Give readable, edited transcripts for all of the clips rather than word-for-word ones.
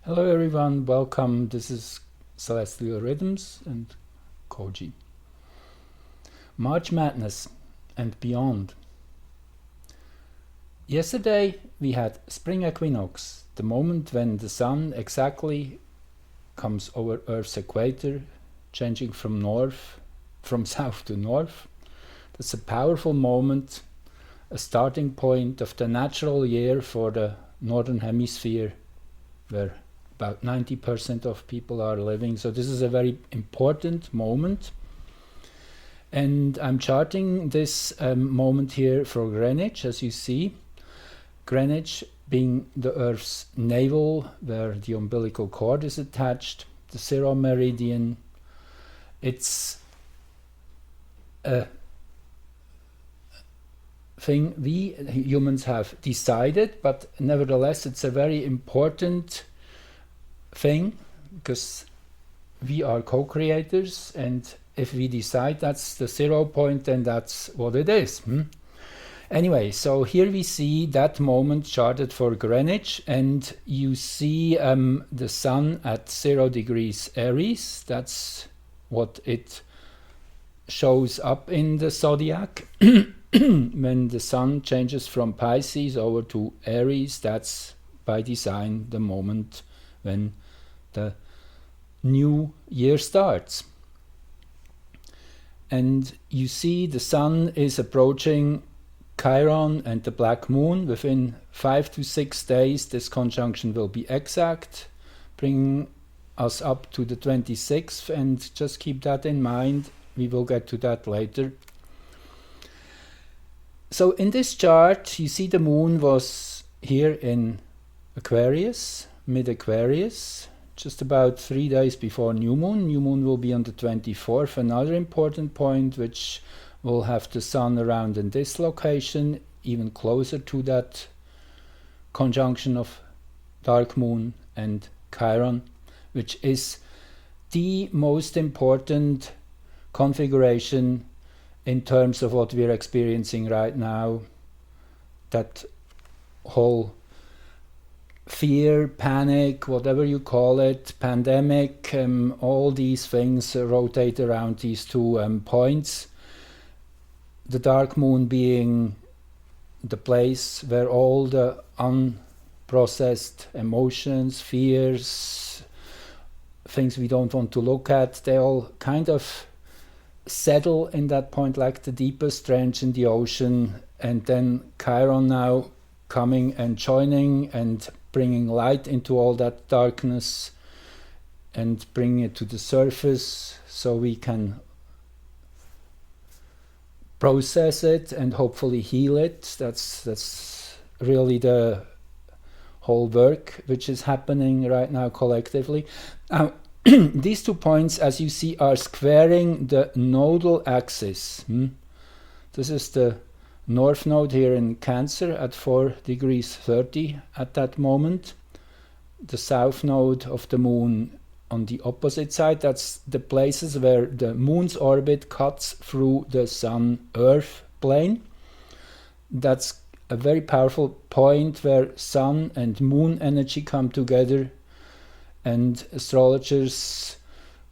Hello everyone, welcome. This is Celestial Rhythms and Khoji. March Madness and beyond. Yesterday we had spring equinox, the moment when the sun exactly comes over Earth's equator, changing from south to north. That's a powerful moment, a starting point of the natural year for the northern hemisphere, where about 90% of people are living. So this is a very important moment. And I'm charting this moment here for Greenwich, as you see. Greenwich being the Earth's navel, where the umbilical cord is attached, the 0 meridian. It's a thing we humans have decided, but nevertheless it's a very important thing, because we are co-creators, and if we decide that's the 0 point, then that's what it is. Anyway, so here we see that moment charted for Greenwich, and you see the sun at 0 degrees Aries. That's what it shows up in the zodiac. When the sun changes from Pisces over to Aries, that's by design the moment when the new year starts. And you see the sun is approaching Chiron and the black moon. Within 5 to 6 days this conjunction will be exact, bringing us up to the 26th, and just keep that in mind. We will get to that later. So in this chart you see the moon was here in Aquarius, mid-Aquarius, just about 3 days before new moon. New moon will be on the 24th, another important point which will have the sun around in this location, even closer to that conjunction of dark moon and Chiron, which is the most important configuration in terms of what we're experiencing right now. That whole fear, panic, whatever you call it, pandemic, all these things rotate around these two points. The dark moon being the place where all the unprocessed emotions, fears, things we don't want to look at, they all kind of settle in that point, like the deepest trench in the ocean. And then Chiron now coming and joining and bringing light into all that darkness and bringing it to the surface, so we can process it and hopefully heal it. That's really the whole work which is happening right now collectively. These 2 points, as you see, are squaring the nodal axis. This is the north node here in Cancer at 4 degrees 30 at that moment. The south node of the moon on the opposite side. That's the places where the moon's orbit cuts through the sun-Earth plane. That's a very powerful point where sun and moon energy come together, and astrologers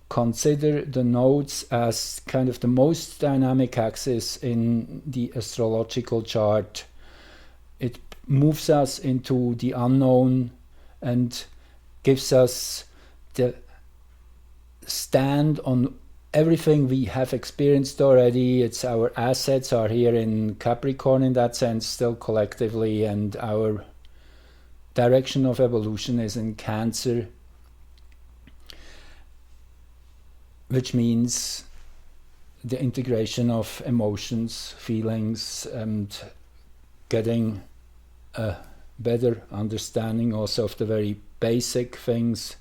consider the nodes as kind of the most dynamic axis in the astrological chart. It moves us into the unknown and gives us the stand on everything we have experienced already. It's our assets are here in Capricorn in that sense, still collectively, and our direction of evolution is in Cancer, which means the integration of emotions, feelings, and getting a better understanding also of the very basic things,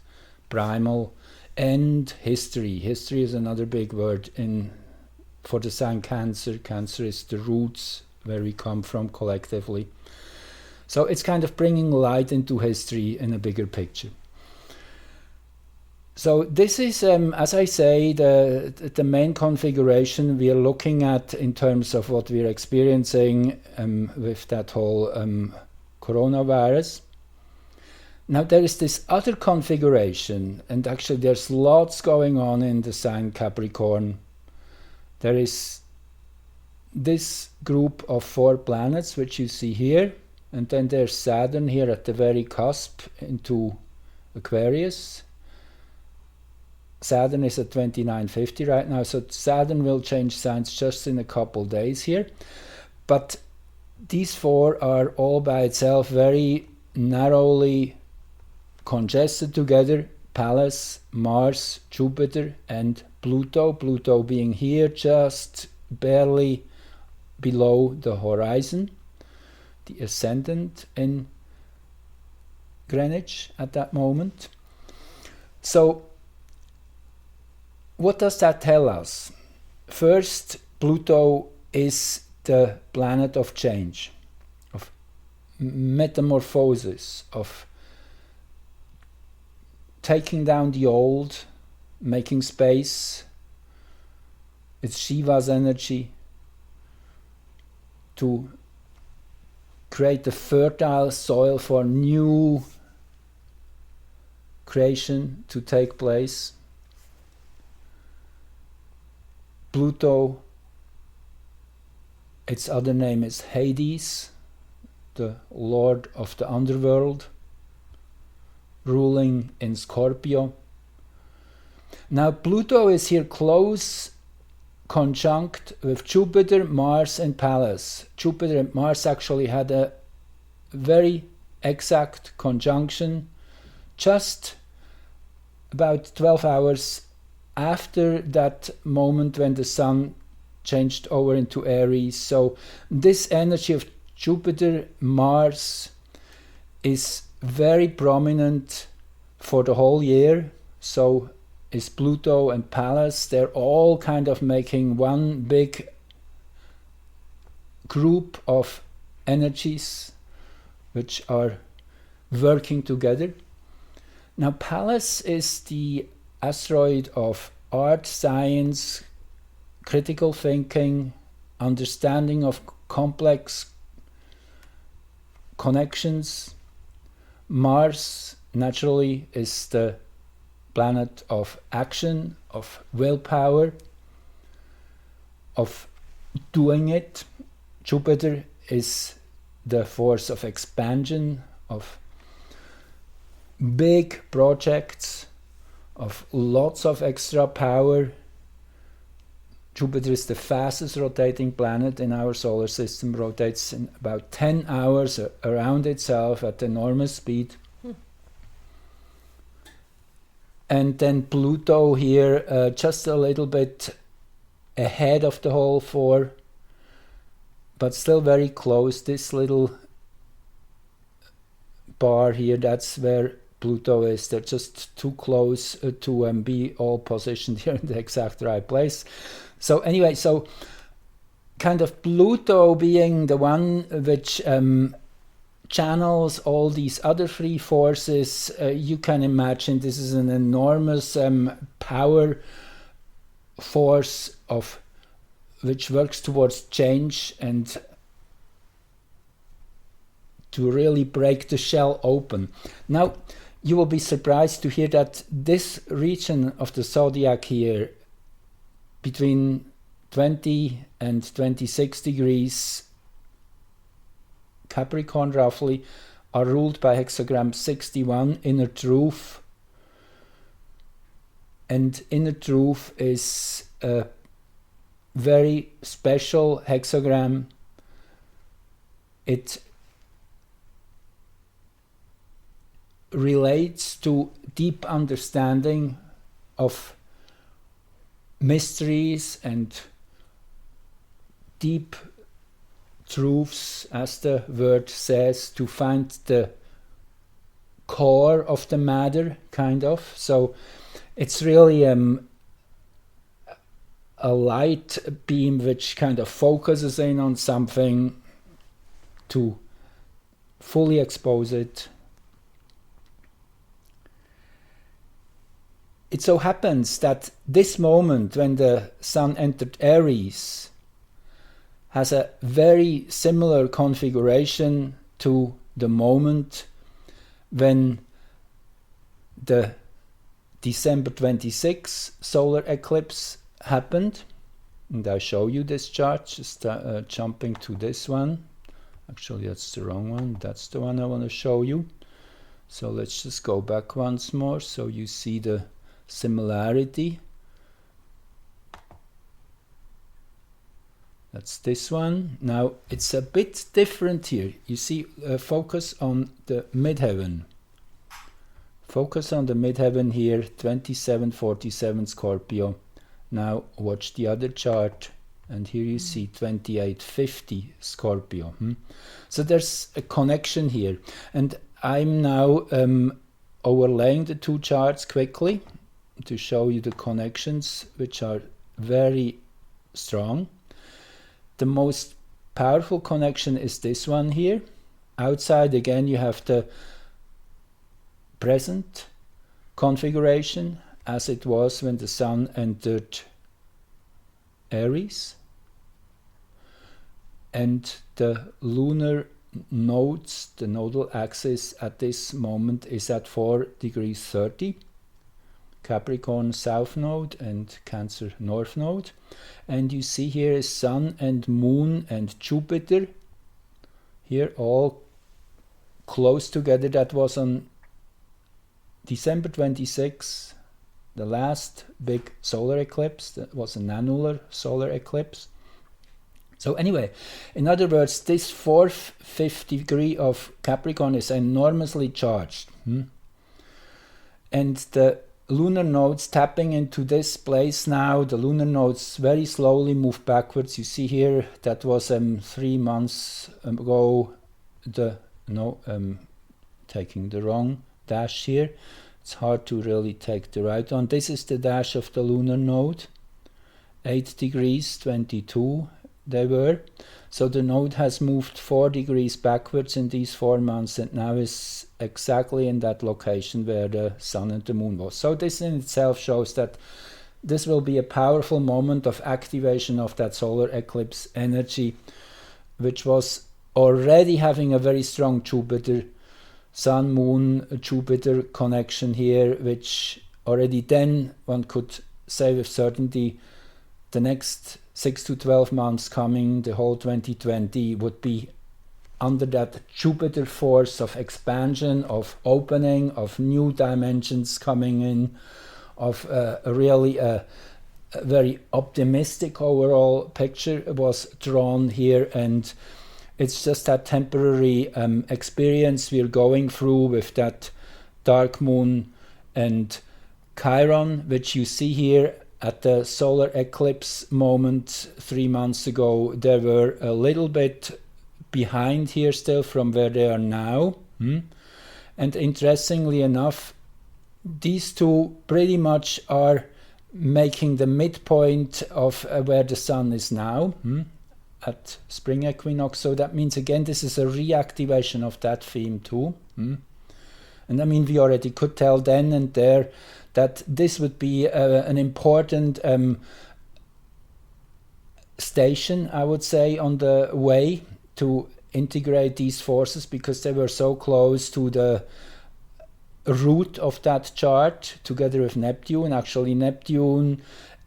primal, and history. History is another big word for the sign Cancer. Cancer is the roots, where we come from collectively. So it's kind of bringing light into history in a bigger picture. So this is, as I say, the main configuration we are looking at in terms of what we are experiencing with that whole coronavirus. Now there is this other configuration, and actually there's lots going on in the sign Capricorn. There is this group of 4 planets which you see here, and then there's Saturn here at the very cusp into Aquarius. Saturn is at 2950 right now, so Saturn will change signs just in a couple days here. But these 4 are all by itself very narrowly congested together: Pallas, Mars, Jupiter and Pluto. Pluto being here just barely below the horizon, the ascendant in Greenwich at that moment. So what does that tell us? First, Pluto is the planet of change, of metamorphosis, of taking down the old, making space. It's Shiva's energy to create the fertile soil for new creation to take place. Pluto, its other name is Hades, the lord of the underworld, ruling in Scorpio. Now Pluto is here close conjunct with Jupiter, Mars and Pallas. Jupiter and Mars actually had a very exact conjunction just about 12 hours after that moment when the Sun changed over into Aries. So this energy of Jupiter, Mars is very prominent for the whole year. So is Pluto and Pallas. They're all kind of making one big group of energies which are working together. Now Pallas is the asteroid of art, science, critical thinking, understanding of complex connections. Mars naturally is the planet of action, of willpower, of doing it. Jupiter is the force of expansion, of big projects, of lots of extra power. Jupiter is the fastest rotating planet in our solar system, rotates in about 10 hours around itself at enormous speed. And then Pluto here, just a little bit ahead of the whole 4, but still very close. This little bar here, that's where Pluto is. They're just too close to be all positioned here in the exact right place. So anyway, so kind of Pluto being the one which channels all these other 3 forces. You can imagine this is an enormous power force of which works towards change and to really break the shell open. Now you will be surprised to hear that this region of the zodiac here, between 20 and 26 degrees Capricorn roughly, are ruled by hexagram 61, inner truth. And inner truth is a very special hexagram. It relates to deep understanding of mysteries and deep truths, as the word says, to find the core of the matter, kind of. So it's really a light beam which kind of focuses in on something to fully expose it. It so happens that this moment when the Sun entered Aries has a very similar configuration to the moment when the December 26 solar eclipse happened, and I'll show you this chart, just jumping to this one. Actually, that's the wrong one. That's the one I want to show you. So let's just go back once more so you see the similarity. That's this one. Now it's a bit different here. You see, focus on the midheaven. Focus on the midheaven here, 2747 Scorpio. Now watch the other chart, and here you see 2850 Scorpio. So there's a connection here, and I'm now overlaying the two charts quickly to show you the connections, which are very strong. The most powerful connection is this one here. Outside again you have the present configuration as it was when the Sun entered Aries, and the lunar nodes, the nodal axis at this moment is at 4 degrees 30, Capricorn south node and Cancer north node, and you see here is Sun and Moon and Jupiter here all close together. That was on December 26, the last big solar eclipse. That was an annular solar eclipse. So anyway, in other words, this fourth, fifth degree of Capricorn is enormously charged. And the lunar nodes tapping into this place now, the lunar nodes very slowly move backwards. You see here, that was 3 months ago, taking the wrong dash here. It's hard to really take the right one. This is the dash of the lunar node, 8 degrees 22 they were. So the node has moved 4 degrees backwards in these 4 months, and now is exactly in that location where the Sun and the Moon was. So this in itself shows that this will be a powerful moment of activation of that solar eclipse energy, which was already having a very strong Jupiter, Sun, Moon, Jupiter connection here, which already then one could say with certainty the next 6 to 12 months coming, the whole 2020, would be under that Jupiter force of expansion, of opening, of new dimensions coming in, of really a very optimistic overall picture was drawn here. And it's just that temporary experience we're going through with that dark moon and Chiron, which you see here at the solar eclipse moment 3 months ago. They were a little bit behind here still from where they are now. And interestingly enough, these two pretty much are making the midpoint of where the Sun is now at spring equinox. So that means again this is a reactivation of that theme too. And I mean, we already could tell then and there that this would be an important station, I would say, on the way to integrate these forces, because they were so close to the root of that chart together with Neptune. Actually, Neptune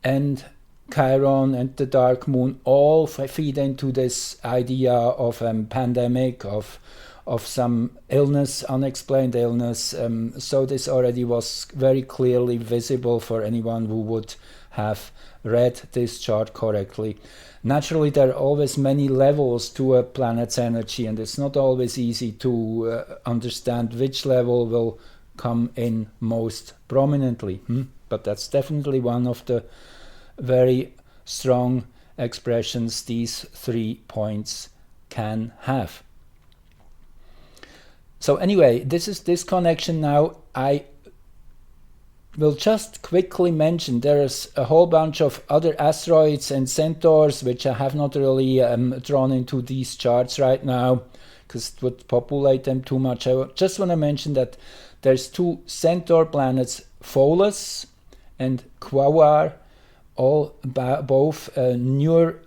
and Chiron and the dark moon all feed into this idea of pandemic, of some illness, unexplained illness. So this already was very clearly visible for anyone who would have read this chart correctly. Naturally, there are always many levels to a planet's energy, and it's not always easy to understand which level will come in most prominently. But that's definitely one of the very strong expressions these 3 points can have. So anyway, this is this connection now. I will just quickly mention there is a whole bunch of other asteroids and centaurs which I have not really drawn into these charts right now because it would populate them too much. I just want to mention that there's 2 centaur planets, Pholus and Quaoar, both newer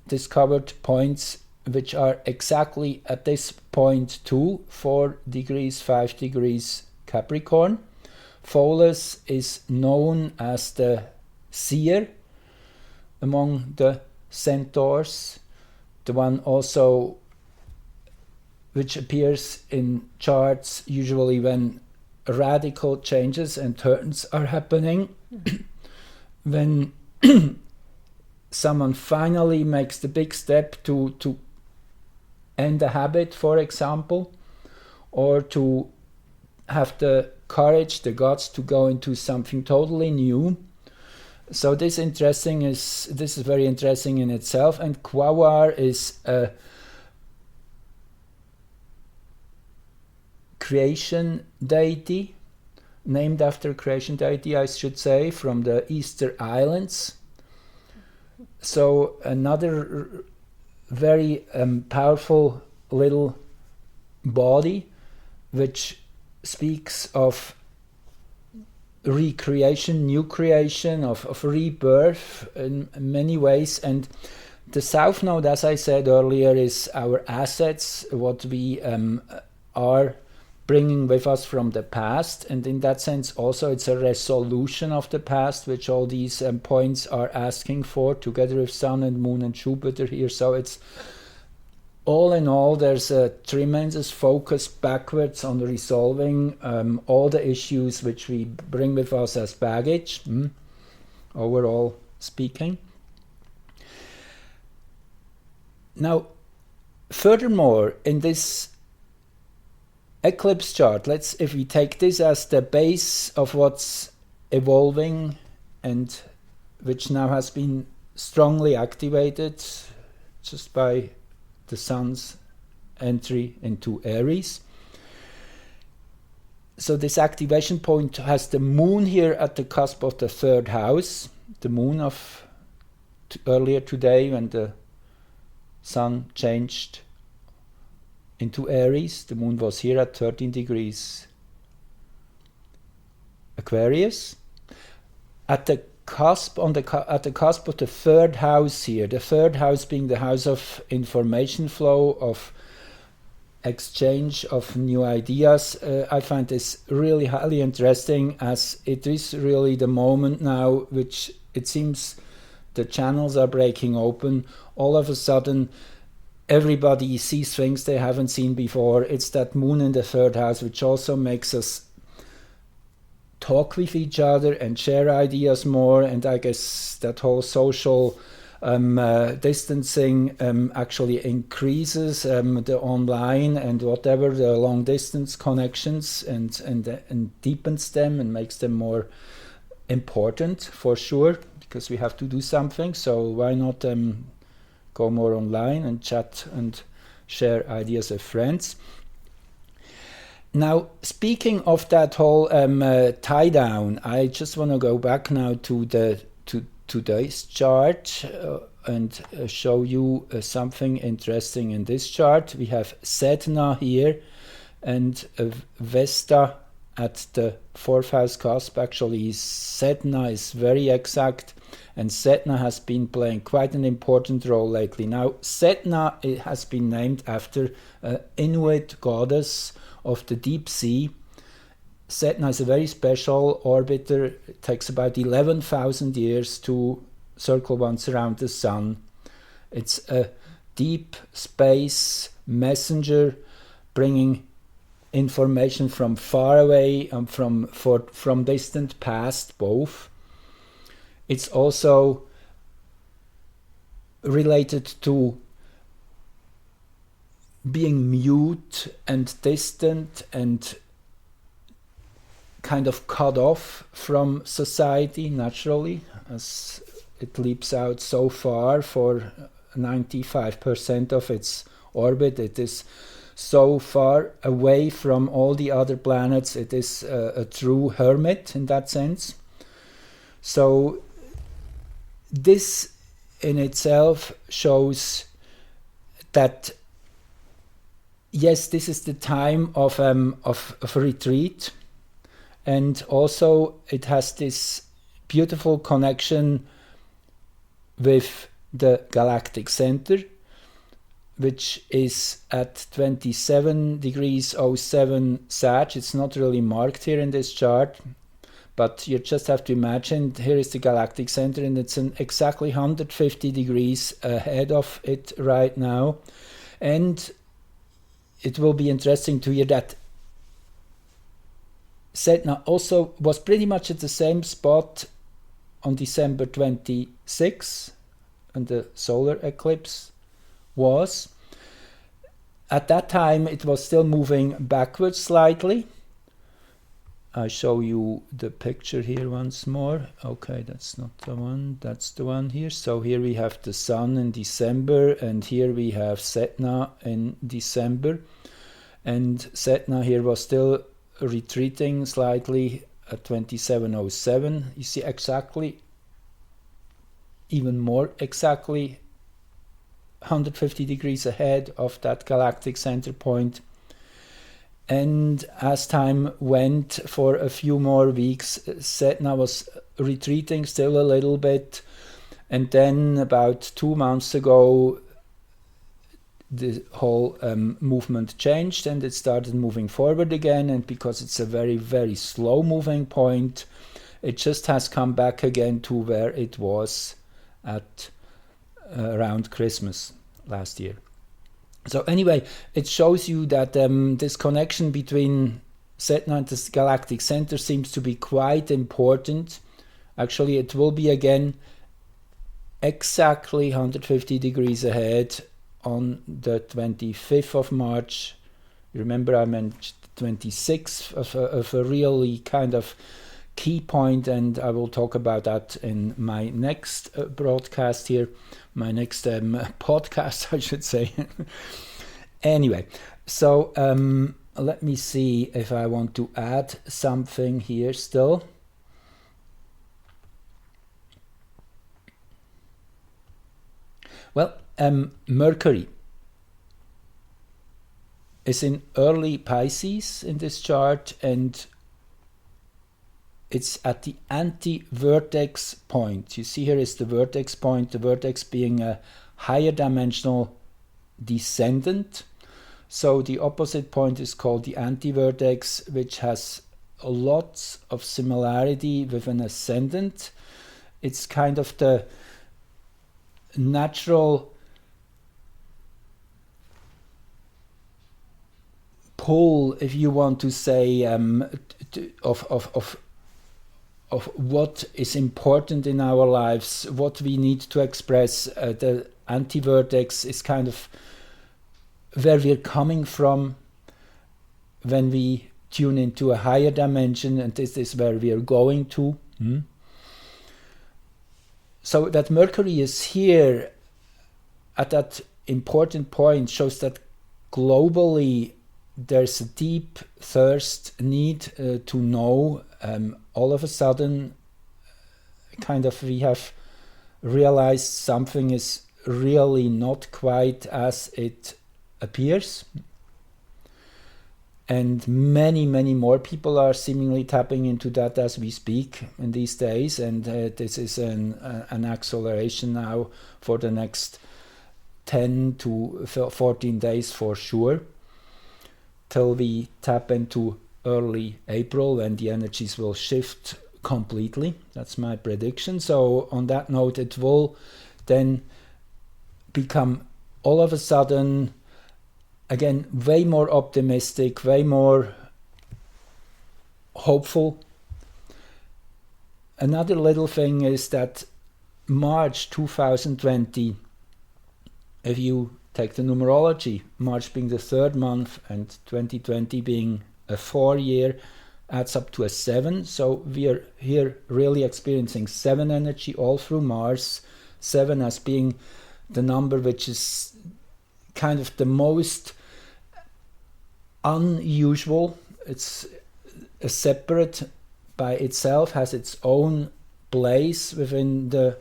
discovered points which are exactly at this point too, 4 degrees, 5 degrees Capricorn. Pholus is known as the seer among the centaurs, the one also which appears in charts usually when radical changes and turns are happening. When someone finally makes the big step to end a habit, for example, or to have the courage, the guts to go into something totally new. So this is very interesting in itself. And Quawar is a creation deity, named after a creation deity, I should say, from the Easter Islands. So another very powerful little body which speaks of recreation, new creation, of rebirth in many ways. And the South Node, as I said earlier, is our assets, what we are bringing with us from the past, and in that sense also it's a resolution of the past, which all these points are asking for, together with Sun and Moon and Jupiter here. So it's all in all, there's a tremendous focus backwards on resolving all the issues which we bring with us as baggage, overall speaking. Now, furthermore, in this eclipse chart, if we take this as the base of what's evolving and which now has been strongly activated just by the Sun's entry into Aries. So this activation point has the Moon here at the cusp of the 3rd house, the Moon of earlier today when the Sun changed into Aries. The Moon was here at 13 degrees Aquarius. At the cusp, at the cusp of the 3rd house here, the 3rd house being the house of information flow, of exchange of new ideas. I find this really highly interesting, as it is really the moment now which it seems the channels are breaking open. All of a sudden everybody sees things they haven't seen before. It's that Moon in the 3rd house which also makes us talk with each other and share ideas more, and I guess that whole social distancing actually increases the online and whatever the long distance connections and deepens them and makes them more important, for sure, because we have to do something. So why not go more online and chat and share ideas with friends. Now, speaking of that whole tie down, I just want to go back now to today's chart and show you something interesting in this chart. We have Sedna here and Vesta at the 4th house cusp. Actually, Sedna is very exact, and Sedna has been playing quite an important role lately. Now, Sedna, it has been named after an Inuit goddess of the deep sea. Sedna is a very special orbiter. It takes about 11,000 years to circle once around the Sun. It's a deep space messenger, bringing information from far away and from distant past, both. It's also related to being mute and distant and kind of cut off from society naturally, as it leaps out so far for 95% of its orbit. It is so far away from all the other planets. It is a true hermit in that sense. So this in itself shows that yes, this is the time of retreat, and also it has this beautiful connection with the galactic center, which is at 27 degrees 07 Sag. It's not really marked here in this chart. but you just have to imagine, here is the galactic center, and it's exactly 150 degrees ahead of it right now. And it will be interesting to hear that Sedna also was pretty much at the same spot on December 26, and the solar eclipse was. At that time, it was still moving backwards slightly. I show you the picture here once more. Okay, that's not the one, that's the one here. So here we have the sun in December, and here we have Sedna in December. And Sedna here was still retreating slightly at 2707. You see exactly, even more exactly, 150 degrees ahead of that galactic center point. And as time went, for a few more weeks, Sedna was retreating still a little bit. And then about 2 months ago, the whole movement changed, and it started moving forward again. And because it's a very, very slow moving point, it just has come back again to where it was at around Christmas last year. So anyway, it shows you that this connection between Sedna and the galactic center seems to be quite important. Actually, it will be again exactly 150 degrees ahead on the 25th of March. Remember, I mentioned 26th of a really kind of key point, and I will talk about that in my next broadcast here, my next podcast, I should say. Anyway, so let me see if I want to add something here still. Well, Mercury is in early Pisces in this chart, and it's at the anti-vertex point. You see here is the vertex point, the vertex being a higher dimensional descendant. So the opposite point is called the anti-vertex, which has lots of similarity with an ascendant. It's kind of the natural pull, if you want to say, of what is important in our lives, what we need to express. The anti-vertex is kind of where we're coming from when we tune into a higher dimension, and this is where we are going to. So that Mercury is here at that important point shows that globally there's a deep thirst, need to know. All of a sudden, kind of, we have realized something is really not quite as it appears. And many, many more people are seemingly tapping into that as we speak in these days. And this is an acceleration now for the next 10 to 14 days for sure, till we tap into early April, when the energies will shift completely. That's my prediction. So on that note, it will then become all of a sudden, again, way more optimistic, way more hopeful. Another little thing is that March 2020, if you take the numerology, March being the third month and 2020 being a 4 year, adds up to a 7. So we are here really experiencing 7 energy all through Mars. 7 as being the number which is kind of the most unusual. It's a separate by itself, has its own place within the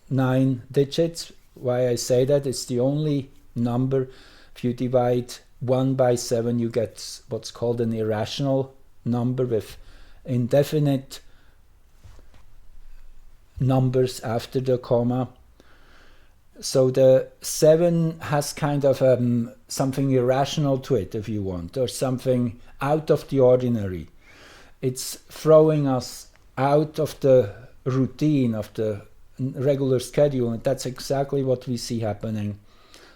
9 digits. Why I say that, it's the only number, if you divide 1 by 7, you get what's called an irrational number with indefinite numbers after the comma. So the 7 has kind of something irrational to it, if you want, or something out of the ordinary. it's throwing us out of the routine of the regular schedule, and that's exactly what we see happening.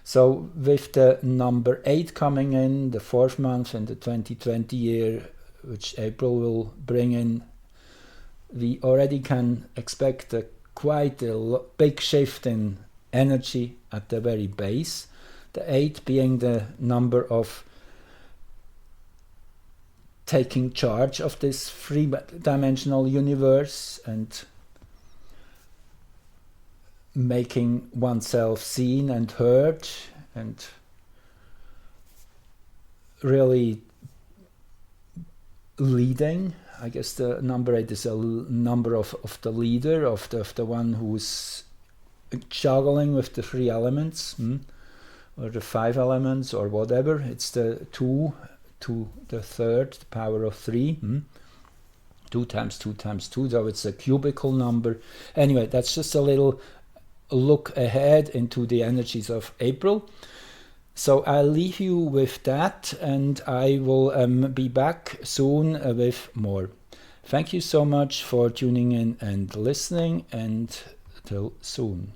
So with the number 8 coming in, the 4th month in the 2020 year, which April will bring in, we already can expect quite a big shift in energy at the very base. The 8 being the number of taking charge of this three-dimensional universe and making oneself seen and heard, and really leading. I guess the number 8 is a number of the leader, of the one who's juggling with the 3 elements, or the 5 elements, or whatever. It's the 2 to the 3rd, the power of 3. 2 times 2 times 2, so it's a cubical number. Anyway, that's just a little look ahead into the energies of April. So I'll leave you with that, and I will be back soon with more. Thank you so much for tuning in and listening, and till soon.